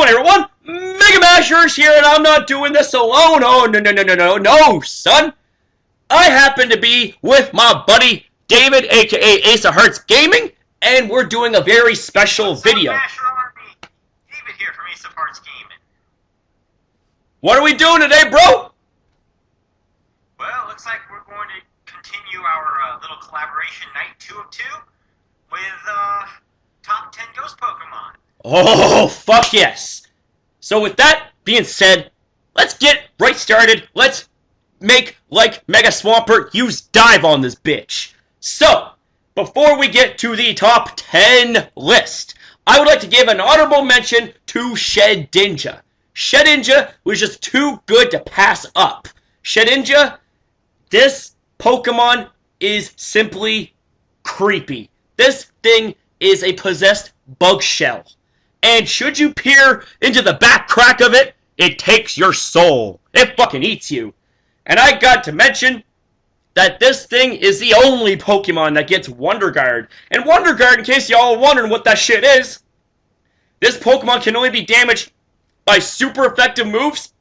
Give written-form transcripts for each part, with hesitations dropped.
on, everyone? Mega Mashers here, and I'm not doing this alone. Oh, no, son. I happen to be with my buddy David, aka Ace of Hearts Gaming, and we're doing a very special video. David here from Ace of Hearts Gaming. What are we doing today, bro? Well, it looks like we're going to continue our little collaboration night 2 of 2 with top 10 ghost Pokemon. Oh, fuck yes. So with that being said, let's get right started. Let's make, like Mega Swampert, use dive on this bitch. So, before we get to the top 10 list, I would like to give an honorable mention to Shedinja. Shedinja was just too good to pass up. Shedinja, this Pokemon is simply creepy. This thing is a possessed bug shell. And should you peer into the back crack of it, it takes your soul. It fucking eats you. And I got to mention that this thing is the only Pokemon that gets Wonder Guard. And Wonder Guard, in case y'all are wondering what that shit is, this Pokemon can only be damaged by super effective moves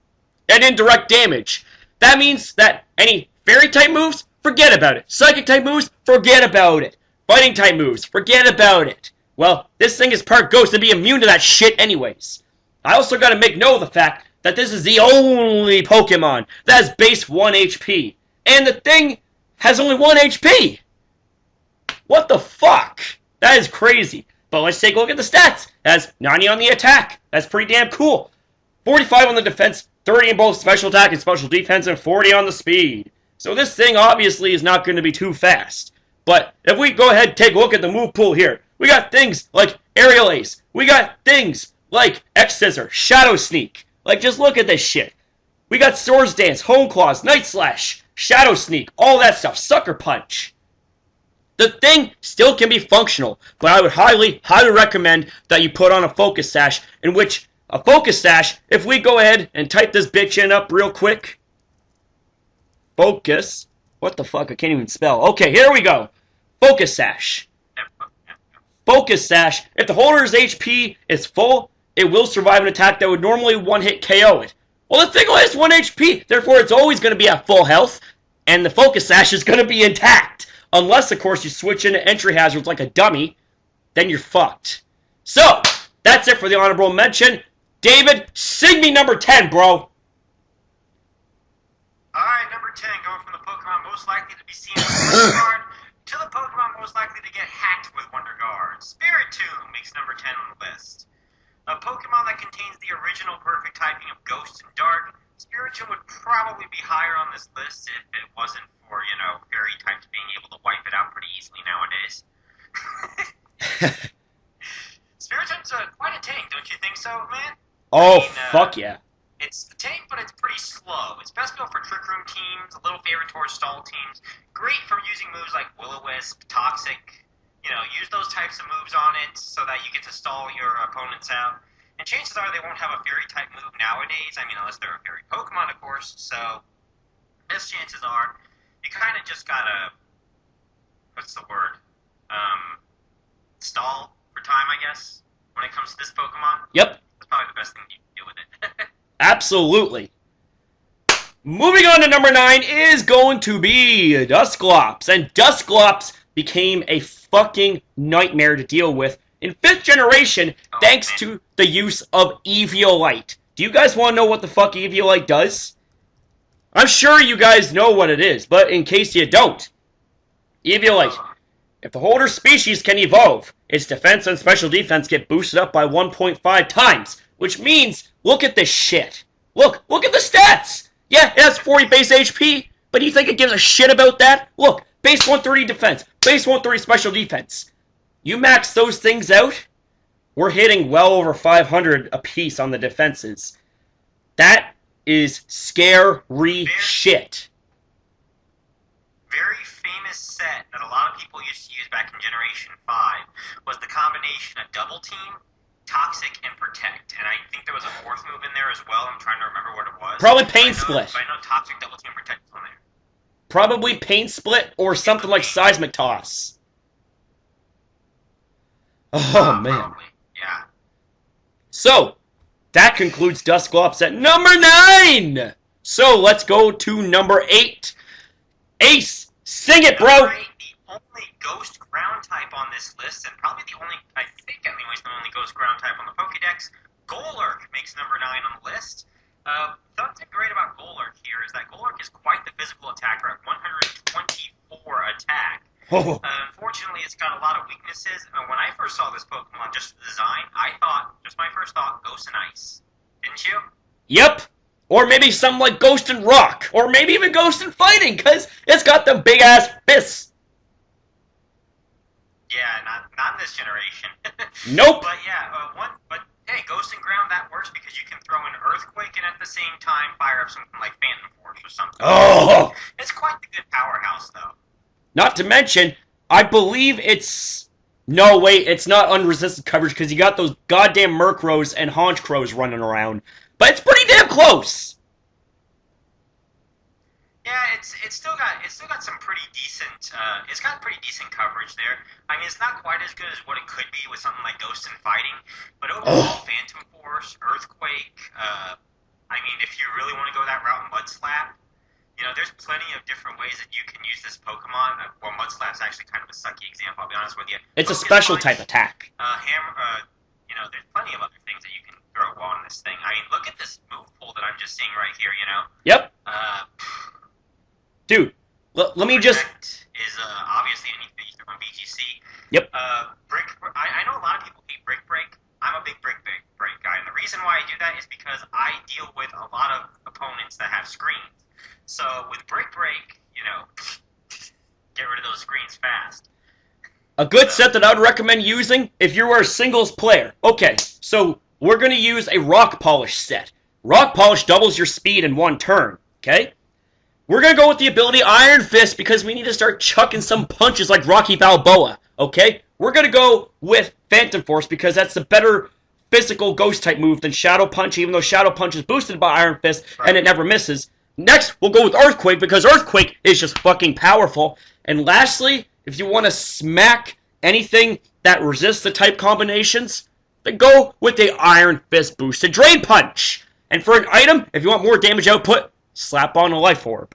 and indirect damage. That means that any Fairy-type moves, forget about it. Psychic-type moves, forget about it. Fighting-type moves, forget about it. Well, this thing is part ghost and be immune to that shit anyways. I also gotta make note of the fact that this is the only Pokemon that has base 1 HP. And the thing has only 1 HP. What the fuck? That is crazy. But let's take a look at the stats. It has 90 on the attack. That's pretty damn cool. 45 on the defense, 30 in both special attack and special defense, and 40 on the speed. So this thing obviously is not going to be too fast. But if we go ahead and take a look at the move pool here, we got things like Aerial Ace. We got things like X-Scissor, Shadow Sneak. Like, just look at this shit. We got Swords Dance, Hone Claws, Night Slash, Shadow Sneak, all that stuff, Sucker Punch. The thing still can be functional, but I would highly recommend that you put on a Focus Sash, in which a Focus Sash, if we go ahead and type this bitch in up real quick. Focus. What the fuck? I can't even spell. Okay, here we go. Focus Sash. Focus Sash. If the holder's HP is full, it will survive an attack that would normally one-hit KO it. Well, the thing only has 1 HP, therefore it's always going to be at full health, and the Focus Sash is going to be intact. Unless, of course, you switch into entry hazards like a dummy, then you're fucked. So, that's it for the honorable mention. David, sing me number 10, bro. Alright, number 10, going from the Pokemon most likely to be seen with Wonder Guard to the Pokemon most likely to get hacked with Wonder Guard. Spiritomb makes number 10 on the list. A Pokemon that contains the original perfect typing of Ghost and Dark, Spiritomb would probably be higher on this list if it wasn't for, you know, fairy types being able to wipe it out pretty easily nowadays. Spiritomb's quite a tank, don't you think so, man? Oh, fuck yeah. It's a tank, but it's pretty slow. It's best built for Trick Room teams, a little favorite towards stall teams. Great for using moves like Will-O-Wisp, Toxic. You know, use those types of moves on it so that you get to stall your opponents out. And chances are they won't have a fairy-type move nowadays. I mean, unless they're a fairy Pokemon, of course. So, best chances are you kind of just gotta, what's the word? Stall for time, I guess, when it comes to this Pokemon. Yep. That's probably the best thing you can do with it. Absolutely. Moving on to number 9 is going to be Dusclops. And Dusclops became a fucking nightmare to deal with in 5th generation thanks to the use of Eviolite. Do you guys want to know what the fuck Eviolite does? I'm sure you guys know what it is, but in case you don't. Eviolite. If the holder species can evolve, its defense and special defense get boosted up by 1.5 times. Which means, look at this shit. Look at the stats. Yeah, it has 40 base HP, but do you think it gives a shit about that? Look, base 130 defense, base 130 special defense. You max those things out, we're hitting well over 500 apiece on the defenses. That is scary shit. Very famous set that a lot of people used to use back in Generation 5 was the combination of Double Team, Toxic, and Protect. And I think there was a 4th move in there as well. I'm trying to remember what it was. Probably Pain Split. But I know Toxic, Double Team, Protect is on there. Probably Pain Split or something like Seismic Toss. Oh, man. Probably. Yeah. So, That concludes Dusclops at number 9! So, let's go to number 8. Ace, sing it, bro! Number 8, the only ghost ground type on this list, and probably the only, I think anyways, the only ghost ground type on the Pokédex. Gorg makes number 9 on the list. Something great about Gorg here is that Gorg is quite the physical attacker at 124 attack. Oh. Unfortunately, it's got a lot of weaknesses. When I first saw this Pokemon, just the design, my first thought, Ghost and Ice. Didn't you? Yep. Or maybe something like Ghost and Rock. Or maybe even Ghost and Fighting, because it's got them big-ass fists. Yeah, not in this generation. Nope. But yeah, but hey, Ghost and Ground, that works because you can throw an Earthquake and at the same time fire up something like Phantom Force or something. Oh! It's quite the good powerhouse, though. Not to mention, I believe it's... No, wait, it's not unresisted coverage because you got those goddamn Murkrows and Honchkrows running around. But it's pretty damn close! Yeah, it's still got some pretty decent it's got pretty decent coverage there. I mean, it's not quite as good as what it could be with something like Ghost and Fighting, but overall, Phantom Force, Earthquake. I mean, if you really want to go that route, Mud Slap. You know, there's plenty of different ways that you can use this Pokemon. Well, Mud Slap's actually kind of a sucky example, I'll be honest with you. It's Focus a special Punch, type attack. you know, there's plenty of other things that you can throw on this thing. I mean, look at this move pool that I'm just seeing right here, you know? Yep. Dude, let me just... is obviously anything you throw on BGC. Yep. I know a lot of people hate Brick Break. I'm a big Brick Break guy, and the reason why I do that is because I deal with a lot of opponents that have screens. So with Brick Break, you know, get rid of those screens fast. A good set that I would recommend using if you were a singles player. Okay, so we're going to use a Rock Polish set. Rock Polish doubles your speed in one turn, okay? We're going to go with the ability Iron Fist because we need to start chucking some punches like Rocky Balboa, okay? We're going to go with Phantom Force because that's the better physical ghost-type move than Shadow Punch, even though Shadow Punch is boosted by Iron Fist and it never misses. Next, we'll go with Earthquake because Earthquake is just fucking powerful. And lastly, if you want to smack anything that resists the type combinations, then go with the Iron Fist boosted Drain Punch. And for an item, if you want more damage output, slap on a Life Orb.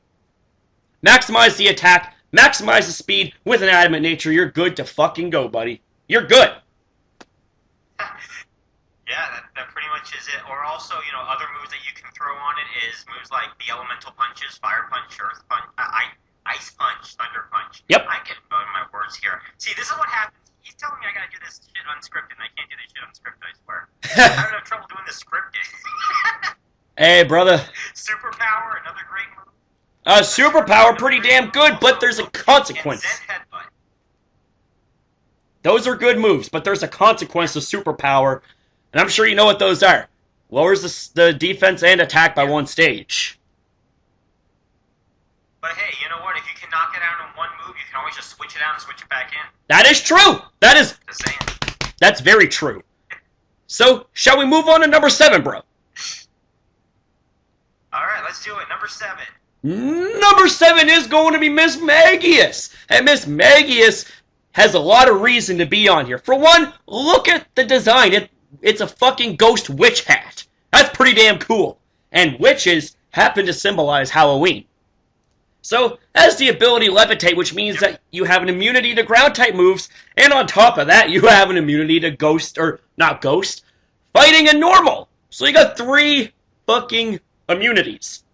Maximize the attack, maximize the speed with an Adamant Nature. You're good to fucking go, buddy. You're good. Yeah, that pretty much is it. Or also, you know, other moves that you can throw on it is moves like the Elemental Punches, Fire Punch, Earth Punch, Ice Punch, Thunder Punch. Yep. I get my words here. See, this is what happens. He's telling me I gotta do this shit unscripted, and I can't do this shit unscripted, I swear. I don't have trouble doing this scripted. Hey, brother. Superpower, another great move. Superpower, pretty damn good, but there's a consequence. And Zen Headbutt. Those are good moves, but there's a consequence to Superpower, and I'm sure you know what those are. Lowers the defense and attack by one stage. But hey, you know what? If you can knock it out in one move, you can always just switch it out and switch it back in. That is true! Just saying. That's very true. So, shall we move on to number 7, bro? Alright, let's do it. Number 7. Number 7 is going to be Mismagius. And Mismagius has a lot of reason to be on here. For one, look at the design. It's a fucking ghost witch hat. That's pretty damn cool. And witches happen to symbolize Halloween. So, has the ability Levitate, which means that you have an immunity to ground-type moves, and on top of that, you have an immunity to ghost, or not ghost, fighting and normal. So you got 3 fucking immunities.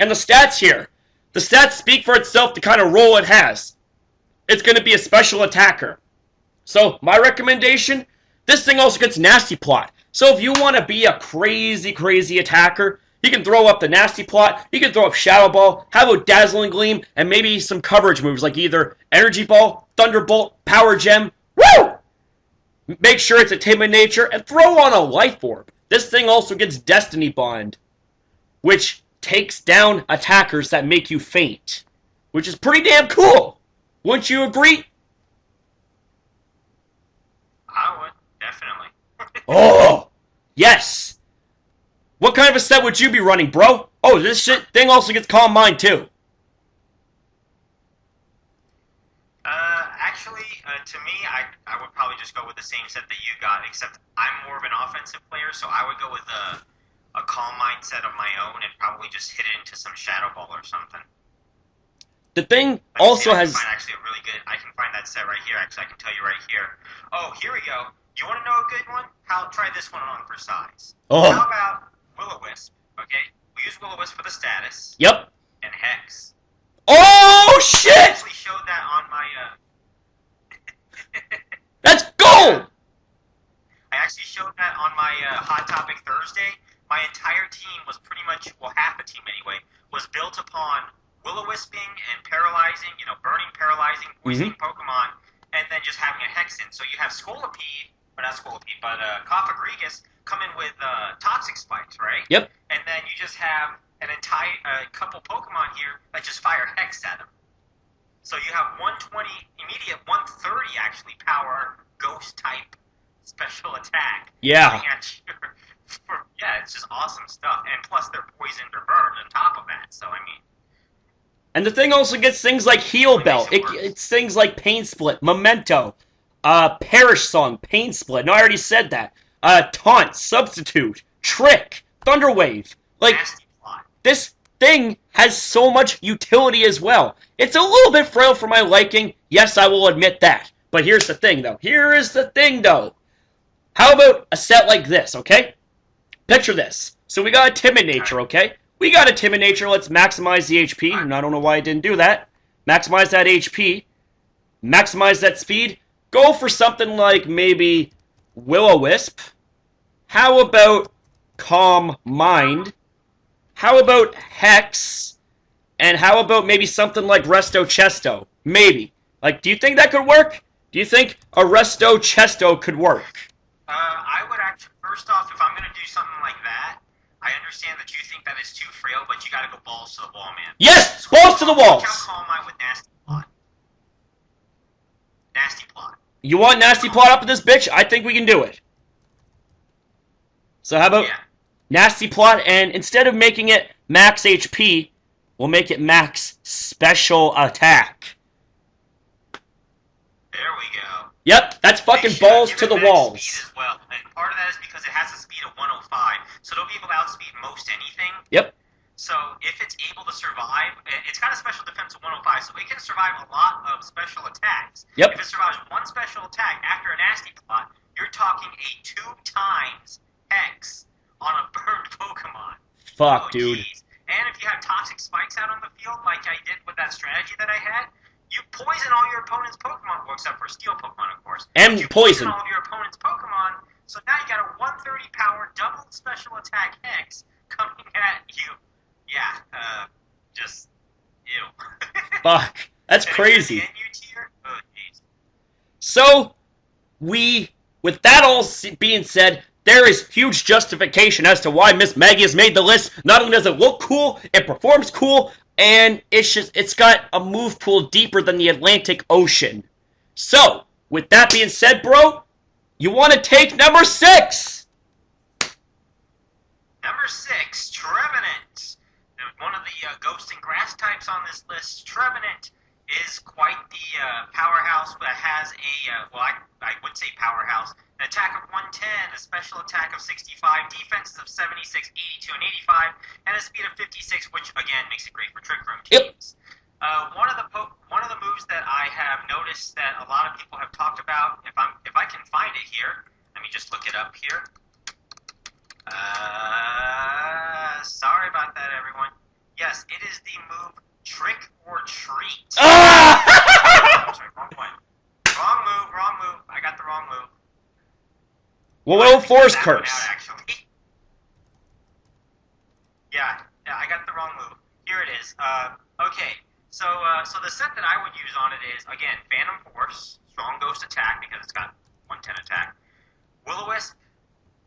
And the stats here. The stats speak for itself, the kind of role it has. It's going to be a special attacker. So, my recommendation, this thing also gets Nasty Plot. So if you want to be a crazy, crazy attacker, you can throw up the Nasty Plot, you can throw up Shadow Ball, have a Dazzling Gleam, and maybe some coverage moves like either Energy Ball, Thunderbolt, Power Gem. Woo! Make sure it's a Timid Nature, and throw on a Life Orb. This thing also gets Destiny Bond, which takes down attackers that make you faint, which is pretty damn cool. Wouldn't you agree? I would, definitely. Oh, yes. What kind of a set would you be running, bro? Oh, this shit thing also gets Calm Mind, too. Actually, To me, I would probably just go with the same set that you got, except I'm more of an offensive player, so I would go with a calm mindset of my own and probably just hit it into some Shadow Ball or something. The thing Like also I has... can find actually a really good. I can find that set right here. Actually, I can tell you right here. Oh, here we go. You want to know a good one? Try this one on for size. Oh. How about Will-O-Wisp? Okay, we use Will-O-Wisp for the status. Yep. And Hex. Oh, shit! I actually showed that on my. That's gold! I actually showed that on my Hot Topic Thursday. My entire team was pretty much, well, half the team anyway, was built upon Will-O-Wisping and paralyzing, burning, paralyzing, poisoning Pokemon, and then just having a Hex in. So you have Scolipede, or not Scolipede, but Cofagrigus come in with Toxic Spikes, right? Yep. And then you just have an entire couple Pokemon here that just fire Hex at them. So you have 120 immediate, 130 actually power Ghost type special attack. Yeah. Coming at you. Yeah, it's just awesome stuff. And plus they're poisoned or burned on top of that. So I mean. And the thing also gets things like Heal Bell. It's things like Pain Split, Memento, Perish Song, Pain Split. No, I already said that. Taunt, Substitute, Trick, Thunderwave. Like, Nasty Plot. this thing has so much utility as well. It's a little bit frail for my liking. Yes, I will admit that. But here's the thing, though. Here is the thing, though. How about a set like this, okay? Picture this. So we got a Timid Nature, okay? We got a Timid Nature. Let's maximize the HP. And I don't know why I didn't do that. Maximize that HP. Maximize that speed. Go for something like maybe Will-O-Wisp. How about Calm Mind? How about Hex? And how about maybe something like Resto Chesto? Maybe. Like, do you think that could work? Do you think a Resto Chesto could work? I would actually, first off, if I'm going to do something like that, I understand that you think that is too frail, but you got to go balls to the wall, man. Yes! Balls to the walls! Look how Calm Mind with Nasty Plot. Nasty Plot. You want Nasty Plot up in this bitch? I think we can do it. So how about Nasty Plot, and instead of making it max HP, we'll make it max special attack. There we go. Yep, that's fucking balls to the walls. Speed as well. And part of that is because it has a speed of 105, so it'll be able to outspeed most anything. Yep. So if it's able to survive, it's got a special defense of 105, so it can survive a lot of special attacks. Yep. If it survives one special attack after a Nasty Plot, you're talking a 2 times Hex on a burned Pokemon. Fuck, dude. Geez. And if you have Toxic Spikes out on the field, like I did with that strategy that I had, you poison all your opponent's Pokemon, well, except for Steel Pokemon, of course. And you poison all of your opponent's Pokemon, so now you got a 130 power double special attack Hex coming at you. Yeah, just ew. Fuck. That's crazy. And NU tier? Oh, jeez. So, with that all being said, there is huge justification as to why Mismagius made the list. Not only does it look cool, it performs cool, and it's got a move pool deeper than the Atlantic Ocean. So, with that being said, bro, you want to take number 6? Number 6, Trevant. One of the ghost and grass types on this list. Trevant is quite the powerhouse that has I would say powerhouse. An attack of 110, a special attack of 65, defenses of 76, 82, and 85, and a speed of 56, which again makes it great for Trick Room teams. Yep. One of the moves that I have noticed that a lot of people have talked about, if I can find it here, let me just look it up here. Sorry about that, everyone. Yes, it is the move Trick or Treat. Ah! Sorry, wrong one. Wrong move. I got the wrong move. Well, Force Curse. Actually. Yeah, I got the wrong move. Here it is. Okay, so the set that I would use on it is, again, Phantom Force, Strong Ghost Attack, because it's got 110 attack, Will-O-Wisp,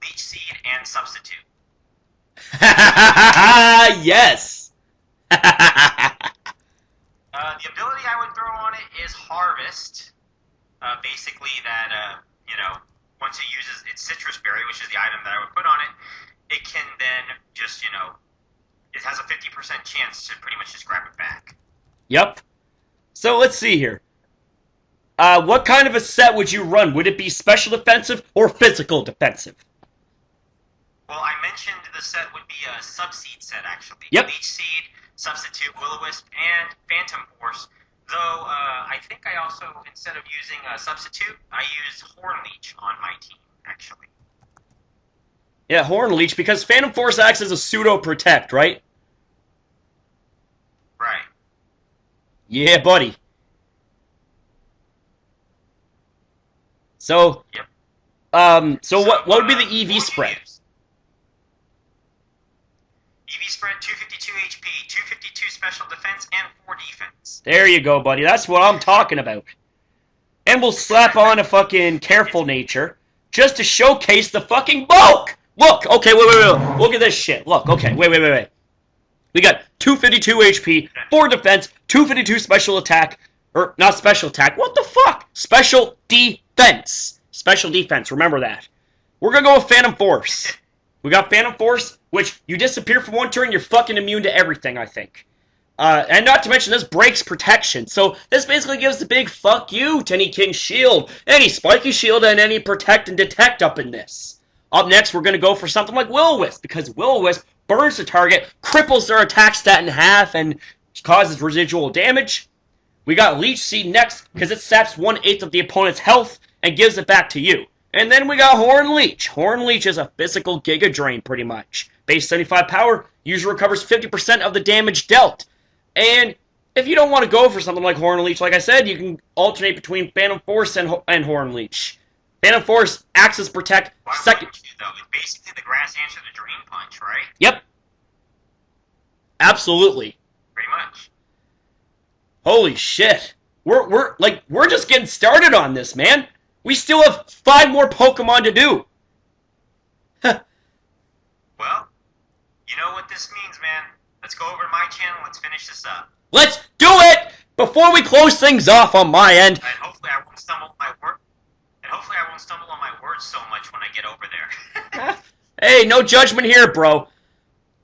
Leech Seed, and Substitute. Yes! The ability I would throw on it is Harvest. Basically that, once it uses its Citrus Berry, which is the item that I would put on it, it can then just, it has a 50% chance to pretty much just grab it back. Yep. So let's see here. What kind of a set would you run? Would it be special defensive or physical defensive? Well, I mentioned the set would be a sub-seed set, actually. Yep. Leech Seed, Substitute, Will-O-Wisp, and Phantom Force. Though, I think I also, instead of using a Substitute, I used Horn Leech on my team, actually. Yeah, Horn Leech, because Phantom Force acts as a pseudo-protect, right? Right. Yeah, buddy. So, Yep. so what would be the EV spread? EV spread 252 HP, 252 special defense, and 4 defense. There you go, buddy. That's what I'm talking about. And we'll slap on a fucking careful nature just to showcase the fucking bulk. Look, okay, wait. Look at this shit. Look, okay, wait. We got 252 HP, 4 defense, 252 special attack, or not special attack. What the fuck? Special defense. Special defense. Remember that. We're gonna go with Phantom Force. We got Phantom Force, which you disappear for 1 turn, you're fucking immune to everything, I think. And not to mention, this breaks protection. So this basically gives the big fuck you to any King Shield, any Spiky Shield, and any Protect and Detect up in this. Up next, we're going to go for something like Will-O-Wisp, because Will-O-Wisp burns the target, cripples their attack stat in half, and causes residual damage. We got Leech Seed next, because it saps 1/8 of the opponent's health and gives it back to you. And then we got Horn Leech. Horn Leech is a physical Giga Drain, pretty much. Base 75 power, user recovers 50% of the damage dealt. And if you don't want to go for something like Horn Leech, like I said, you can alternate between Phantom Force and Horn Leech. Phantom Force acts as Protect. Why Second. wouldn't you, though? It's basically the grass answer to Drain Punch, right? Yep. Absolutely. Pretty much. Holy shit. We're just getting started on this, man. We still have 5 more Pokemon to do. Well, you know what this means, man. Let's go over to my channel. Let's finish this up. Let's do it! Before we close things off on my end. And hopefully I won't stumble on my words so much when I get over there. Hey, no judgment here, bro.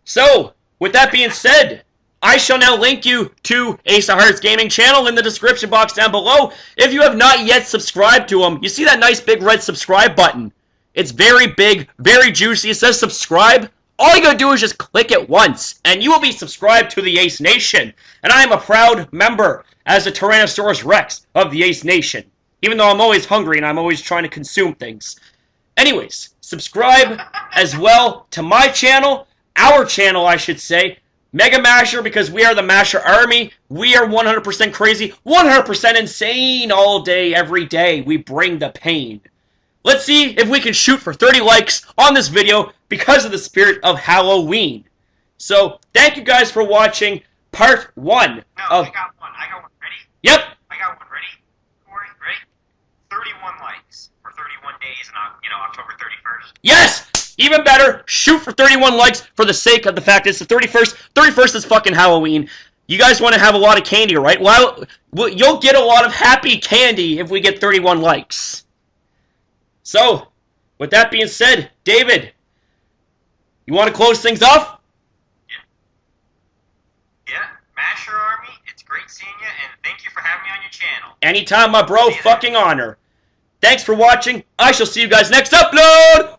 So, with that being said, I shall now link you to Ace of Hearts Gaming channel in the description box down below. If you have not yet subscribed to him, you see that nice big red subscribe button. It's very big, very juicy. It says subscribe. All you gotta do is just click it once, and you will be subscribed to the Ace Nation. And I am a proud member as the Tyrannosaurus Rex of the Ace Nation. Even though I'm always hungry and I'm always trying to consume things. Anyways, subscribe as well to my channel, our channel I should say, Mega Masher, because we are the Masher Army. We are 100% crazy, 100% insane all day, every day. We bring the pain. Let's see if we can shoot for 30 likes on this video because of the spirit of Halloween. So, thank you guys for watching part 1 of... I got one ready. Yep. I got one ready. Corey, ready? 31 likes for 31 days and October 31st. Yes! Even better, shoot for 31 likes for the sake of the fact it's the 31st. 31st is fucking Halloween. You guys want to have a lot of candy, right? Well, you'll get a lot of happy candy if we get 31 likes. So, with that being said, David, you want to close things off? Yeah. Masher Army, it's great seeing you, and thank you for having me on your channel. Anytime, my bro, fucking honor. Thanks for watching. I shall see you guys next upload.